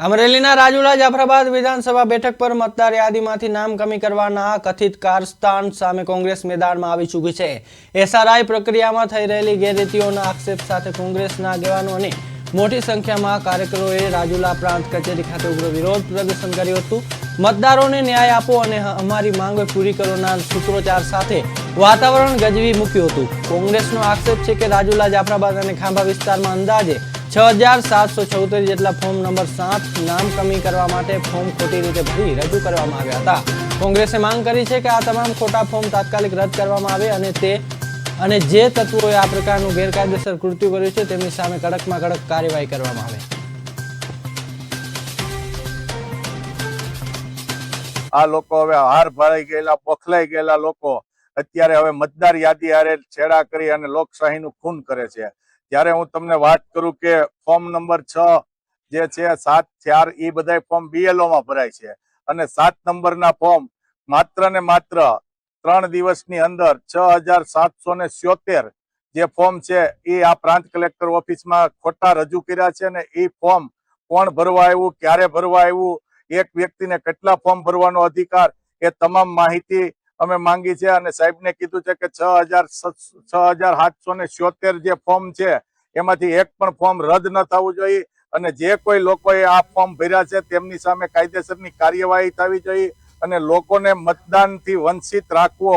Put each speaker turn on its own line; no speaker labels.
અમરેલીના રાજુલા જાફરાબાદ વિધાનસભા બેઠક પર મતદાર યાદીમાંથી નામ કમી કરવાના કથિત કારસ્તાન સામે કોંગ્રેસ મેદાનમાં આવી ચૂકી છે। એસઆરઆઈ પ્રક્રિયામાં થઈ રહેલી ગેરરીતિઓના આક્ષેપ સાથે કોંગ્રેસના આગેવાનો અને મોટી સંખ્યામાં કાર્યકરોએ રાજુલા પ્રાંત કચેરી ખાતે ઉગ્ર વિરોધ પ્રદર્શન કર્યું હતું। મતદારોને ન્યાય આપો અને અમારી માંગ પૂરી કરોના સૂત્રોચ્ચાર સાથે વાતાવરણ ગજવી મૂક્યું હતું। કોંગ્રેસનો આક્ષેપ છે કે રાજુલા જાફરાબાદ અને ખાંભા વિસ્તારમાં અંદાજે 6776 જેટલા ફોર્મ નંબર 7 નામ કમી કરવા માટે ફોર્મ ખોટી રીતે ભરી રજૂ કરવામાં આવ્યા હતા। કોંગ્રેસે માંગ કરી છે કે આ તમામ ખોટા ફોર્મ તાત્કાલિક રદ કરવામાં આવે અને જે તત્વોએ આ પ્રકારનું ગેરકાયદેસર કૃત્ય કર્યું છે તેમની સામે કડકમાં કડક કાર્યવાહી કરવામાં આવે।
આ લોકો હવે હાર ભરાઈ ગયેલા બખલાઈ ગયેલા લોકો અત્યારે હવે મતદાર યાદી હારે છેડા કરી અને લોકશાહીનું ખૂન કરે છે। ત્યારે હું તમને વાત કરું કે ફોર્મ નંબર 6 જે છે 7 4 એ બધા ફોર્મ BLO માં ભરાય છે અને 7 નંબરના ફોર્મ માત્ર ને માત્ર 3 દિવસની અંદર 6777 જે ફોર્મ છે એ આ પ્રાંત કલેક્ટર ઓફિસમાં ખોટા રજૂ કર્યા છે અને એ ફોર્મ કોણ ભરવા આવ્યું, ક્યારે ભરવા આવ્યું, એક વ્યક્તિને કેટલા ફોર્મ ભરવાનો અધિકાર, એ તમામ માહિતી અમે માંગી છે અને સાહેબને કીધું છે કે 6777 જે ફોર્મ છે એમાંથી એક પણ ફોર્મ રદ ન થવું જોઈએ અને જે કોઈ લોકોએ આ ફોર્મ ભર્યા છે તેમની સામે કાયદેસરની કાર્યવાહી થવી જોઈએ અને લોકોને મતદાનથી વંચિત રાખવો